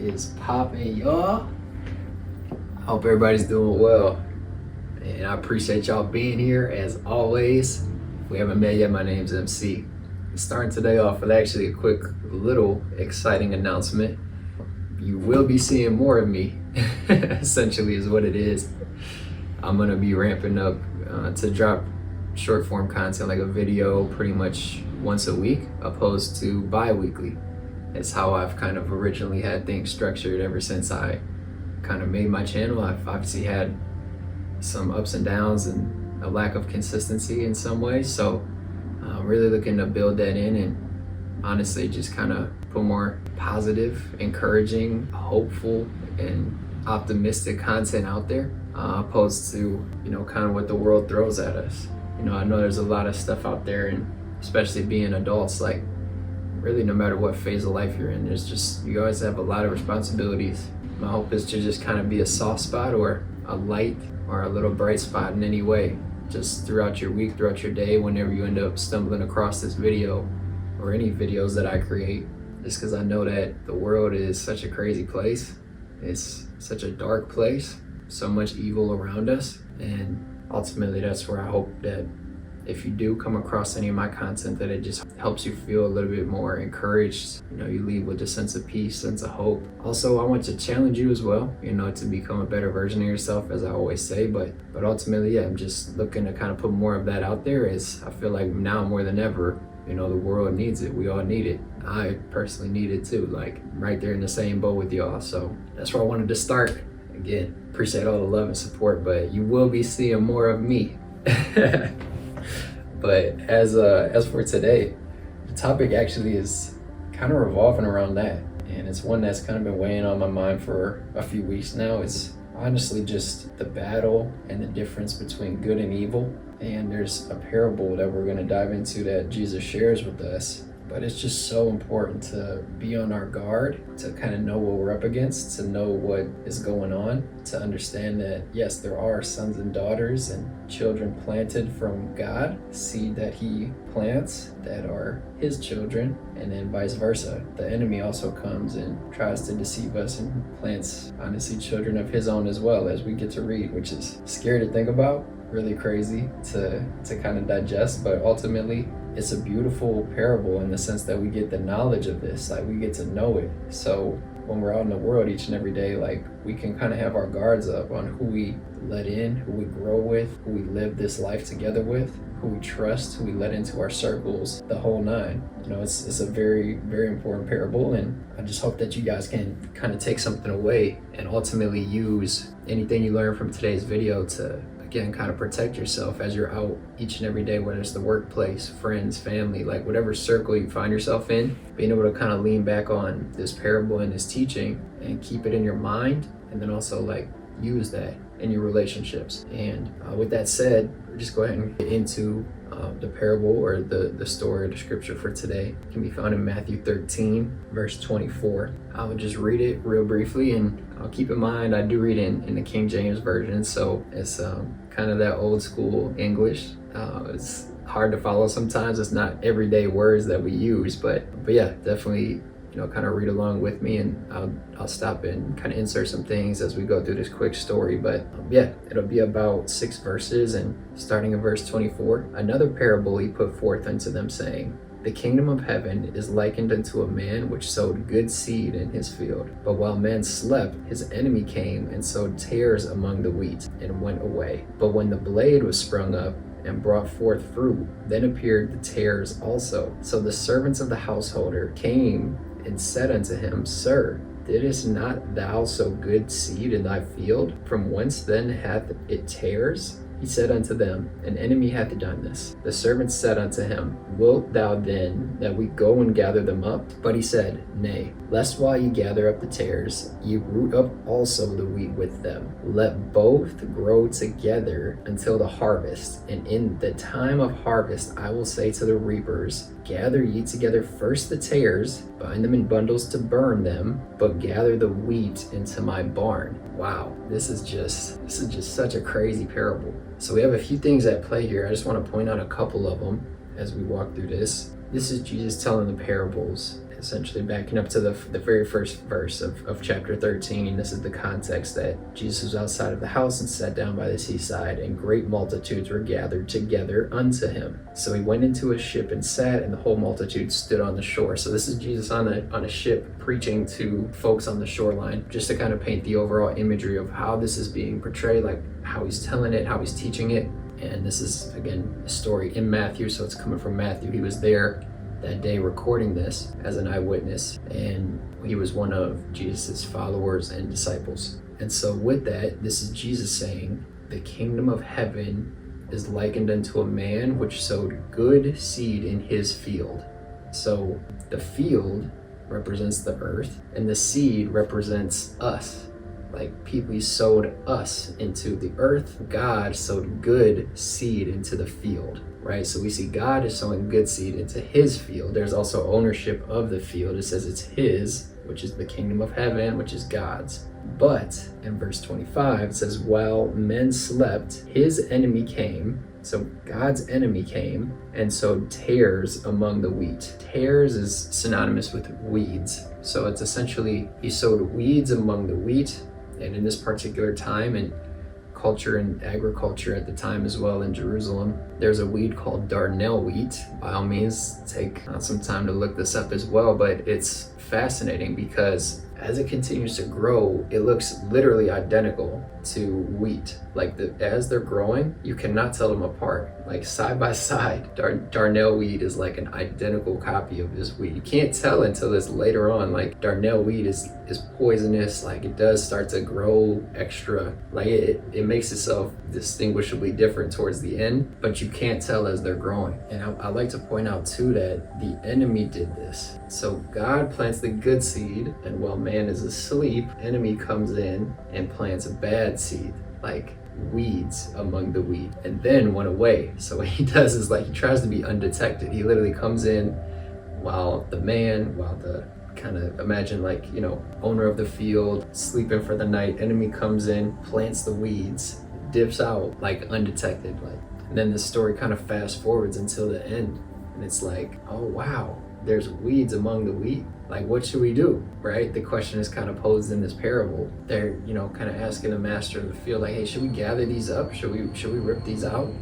is popping, y'all? I hope everybody's doing well. And I appreciate y'all being here as always. If we haven't met yet, my name's MC. Starting today off with actually a quick little exciting announcement. You will be seeing more of me, essentially is what it is. I'm gonna be ramping up to drop short form content, like a video pretty much once a week, opposed to bi-weekly. It's how I've kind of originally had things structured ever since I kind of made my channel. I've obviously had some ups and downs and a lack of consistency in some ways. So I'm really looking to build that in and honestly just kind of put more positive, encouraging, hopeful, and optimistic content out there, opposed to, kind of what the world throws at us. I know there's a lot of stuff out there, and especially being adults, like really no matter what phase of life you're in, you always have a lot of responsibilities. My hope is to just kind of be a soft spot or a light or a little bright spot in any way, just throughout your week, throughout your day, whenever you end up stumbling across this video or any videos that I create, just because I know that the world is such a crazy place. It's such a dark place, so much evil around us, and ultimately that's where I hope that if you do come across any of my content, that it just helps you feel a little bit more encouraged. You leave with a sense of peace, sense of hope. Also, I want to challenge you as well, to become a better version of yourself, as I always say, but ultimately, yeah, I'm just looking to kind of put more of that out there, as I feel like now more than ever, the world needs it. We all need it. I personally need it too, like right there in the same boat with y'all. So that's where I wanted to start. Again, appreciate all the love and support, but you will be seeing more of me. But as for today, the topic actually is kind of revolving around that, and it's one that's kind of been weighing on my mind for a few weeks now. It's honestly just the battle and the difference between good and evil. And there's a parable that we're going to dive into that Jesus shares with us. But it's just so important to be on our guard, to kind of know what we're up against, to know what is going on, to understand that, yes, there are sons and daughters and children planted from God, seed that he plants that are his children, and then vice versa. The enemy also comes and tries to deceive us and plants, honestly, children of his own as well, as we get to read, which is scary to think about, really crazy to kind of digest, but ultimately, it's a beautiful parable in the sense that we get the knowledge of this, like we get to know it. So when we're out in the world each and every day, like we can kind of have our guards up on who we let in, who we grow with, who we live this life together with, who we trust, who we let into our circles, the whole nine. It's a very, very important parable, and I just hope that you guys can kind of take something away and ultimately use anything you learn from today's video to, again, kind of protect yourself as you're out each and every day, whether it's the workplace, friends, family, like whatever circle you find yourself in, being able to kind of lean back on this parable and this teaching and keep it in your mind, and then also like use that in your relationships. And with that said, we'll just go ahead and get into the parable, or the story, the scripture for today. It can be found in Matthew 13, verse 24. I will just read it real briefly, and I'll keep in mind I do read in the King James Version, so it's kind of that old school English. It's hard to follow sometimes. It's not everyday words that we use, but yeah, definitely kind of read along with me, and I'll stop and kind of insert some things as we go through this quick story. But yeah, it'll be about 6 verses, and starting in verse 24, another parable he put forth unto them, saying, the kingdom of heaven is likened unto a man which sowed good seed in his field. But while men slept, his enemy came and sowed tares among the wheat, and went away. But when the blade was sprung up and brought forth fruit, then appeared the tares also. So the servants of the householder came and said unto him, Sir, didst not thou sow good seed in thy field? From whence then hath it tares? He said unto them, An enemy hath done this. The servants said unto him, Wilt thou then that we go and gather them up? But he said, Nay, lest while ye gather up the tares, ye root up also the wheat with them. Let both grow together until the harvest. And in the time of harvest I will say to the reapers, Gather ye together first the tares, bind them in bundles to burn them, but gather the wheat into my barn. Wow, this is just such a crazy parable. So we have a few things at play here. I just want to point out a couple of them as we walk through this. This is Jesus telling the parables, essentially backing up to the very first verse of chapter 13. This is the context that Jesus was outside of the house and sat down by the seaside, and great multitudes were gathered together unto him. So he went into a ship and sat, and the whole multitude stood on the shore. So this is Jesus on a ship preaching to folks on the shoreline, just to kind of paint the overall imagery of how this is being portrayed, like how he's telling it, how he's teaching it. And this is, again, a story in Matthew, so it's coming from Matthew. He was there that day recording this as an eyewitness, and he was one of Jesus's followers and disciples. And so with that, this is Jesus saying, the kingdom of heaven is likened unto a man which sowed good seed in his field. So the field represents the earth, and the seed represents us. Like people, he sowed us into the earth. God sowed good seed into the field, right? So we see God is sowing good seed into his field. There's also ownership of the field. It says it's his, which is the kingdom of heaven, which is God's. But in verse 25, it says, while men slept, his enemy came. So God's enemy came and sowed tares among the wheat. Tares is synonymous with weeds. So it's essentially, he sowed weeds among the wheat. And in this particular time and culture and agriculture at the time as well in Jerusalem, there's a weed called darnel wheat. By all means, take some time to look this up as well, but it's fascinating because as it continues to grow, it looks literally identical to wheat. Like as they're growing, you cannot tell them apart. Like side by side, darnel wheat is like an identical copy of this wheat. You can't tell until it's later on. Like darnel wheat is poisonous. Like it does start to grow extra. Like it makes itself distinguishably different towards the end, but you can't tell as they're growing. And I like to point out too that the enemy did this. So God plants the good seed, and while man is asleep, enemy comes in and plants a bad seed, like weeds among the wheat, and then went away. So what he does is like he tries to be undetected. He literally comes in while the kind of imagine like, owner of the field sleeping for the night, enemy comes in, plants the weeds, dips out like undetected. Like, and then the story kind of fast forwards until the end, and it's like, oh wow, there's weeds among the wheat. Like, what should we do, right? The question is kind of posed in this parable. They're, kind of asking the master of the field, like, hey, should we gather these up? Should we rip these out?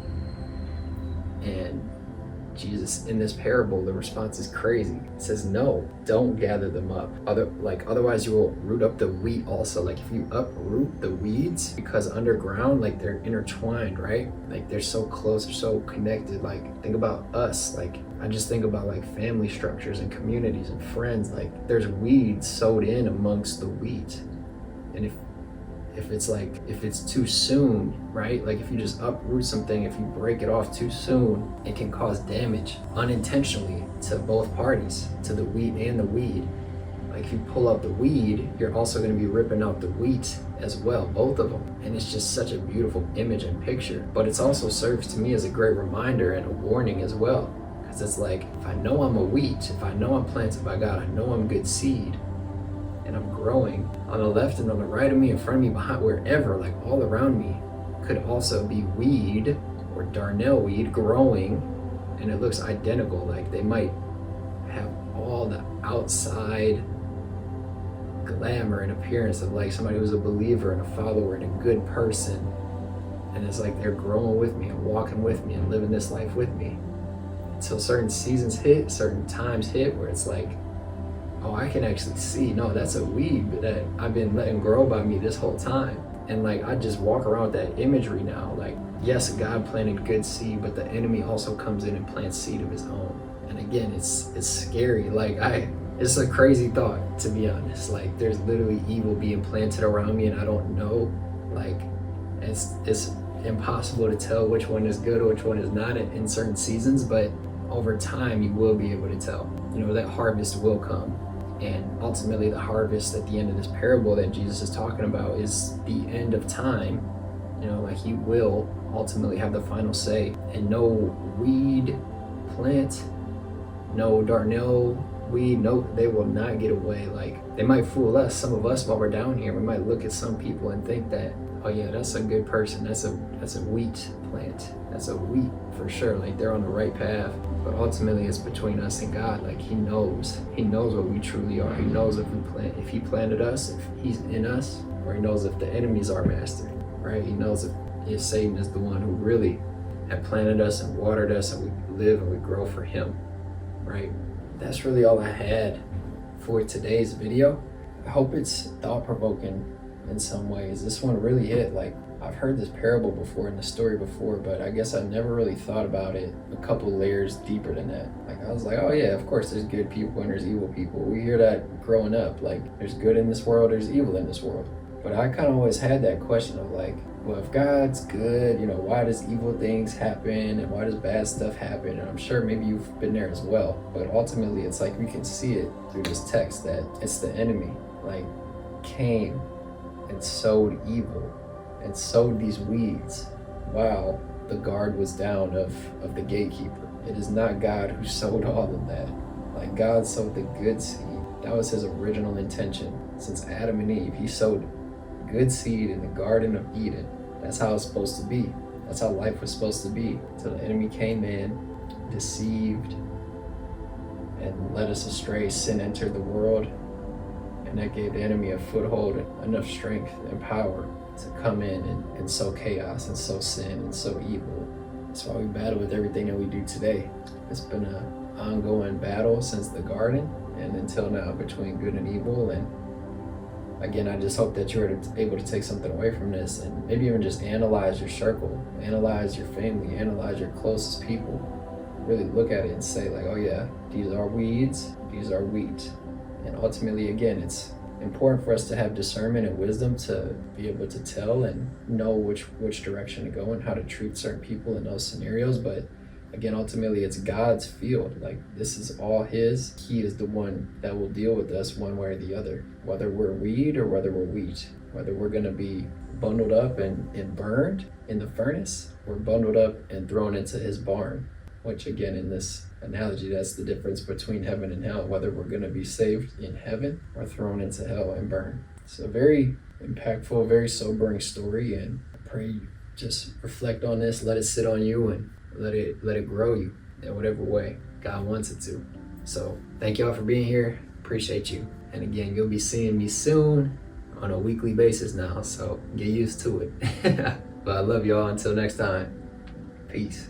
And Jesus, in this parable, the response is crazy. It says, no, don't gather them up. Otherwise you will root up the wheat also. Like if you uproot the weeds, because underground, like they're intertwined, right? Like they're so close, they're so connected. Like think about us. Like I just think about like family structures and communities and friends. Like there's weeds sowed in amongst the wheat. And if it's too soon, right? Like if you just uproot something, if you break it off too soon, it can cause damage unintentionally to both parties, to the wheat and the weed. Like if you pull out the weed, you're also going to be ripping out the wheat as well, both of them. And it's just such a beautiful image and picture. But it also serves to me as a great reminder and a warning as well. Because it's like, if I know I'm a wheat, if I know I'm planted by God, I know I'm good seed, and I'm growing, on the left and on the right of me, in front of me, behind, wherever, like all around me, could also be weed or darnel weed growing, and it looks identical. Like they might have all the outside glamour and appearance of like somebody who's a believer and a follower and a good person, and it's like they're growing with me and walking with me and living this life with me. Until certain seasons hit, certain times hit, where it's like, oh, I can actually see, no, that's a weed that I've been letting grow by me this whole time. And like, I just walk around with that imagery now. Like, yes, God planted good seed, but the enemy also comes in and plants seed of his own. And again, it's scary. Like it's a crazy thought, to be honest. Like there's literally evil being planted around me and I don't know. Like it's impossible to tell which one is good or which one is not in certain seasons, but over time you will be able to tell. That harvest will come. And ultimately the harvest at the end of this parable that Jesus is talking about is the end of time. Like he will ultimately have the final say, and no weed plant, no darnel weed, no, they will not get away. Like they might fool us, some of us, while we're down here. We might look at some people and think that, oh yeah, that's a good person. That's a wheat plant. That's a wheat for sure. Like they're on the right path. But ultimately, it's between us and God. Like He knows what we truly are. He knows if He planted us, if He's in us, or He knows if the enemy's our master, right? He knows if Satan is the one who really had planted us and watered us, and we live and we grow for Him, right? That's really all I had for today's video. I hope it's thought-provoking in some ways. This one really hit. Like, I've heard this parable before and the story before, but I guess I never really thought about it a couple layers deeper than that. Like, I was like, oh yeah, of course there's good people and there's evil people. We hear that growing up. Like, there's good in this world, there's evil in this world. But I kind of always had that question of like, well, if God's good, why does evil things happen and why does bad stuff happen? And I'm sure maybe you've been there as well. But ultimately, it's like we can see it through this text that it's the enemy, like came and sowed evil and sowed these weeds while the guard was down of the gatekeeper. It is not God who sowed all of that. Like, God sowed the good seed. That was His original intention. Since Adam and Eve, He sowed good seed in the Garden of Eden. That's how it's supposed to be. That's how life was supposed to be. So the enemy came in, deceived, and led us astray. Sin entered the world, and that gave the enemy a foothold, enough strength and power to come in and sow chaos and sow sin and sow evil. That's why we battle with everything that we do today. It's been an ongoing battle since the garden and until now between good and evil. And again, I just hope that you're able to take something away from this and maybe even just analyze your circle, analyze your family, analyze your closest people. Really look at it and say like, oh yeah, these are weeds, these are wheat. And ultimately, again, it's important for us to have discernment and wisdom to be able to tell and know which direction to go and how to treat certain people in those scenarios. But again, ultimately, it's God's field. Like, this is all His. He is the one that will deal with us one way or the other, whether we're weed or whether we're wheat, whether we're going to be bundled up and burned in the furnace or bundled up and thrown into His barn, which again, in this analogy, that's the difference between heaven and hell, whether we're going to be saved in heaven or thrown into hell and burned. It's a very impactful, very sobering story, and I pray you just reflect on this, let it sit on you, and let it grow you in whatever way God wants it to. So thank y'all for being here. Appreciate you. And again, you'll be seeing me soon on a weekly basis now, so get used to it. But I love y'all. Until next time, peace.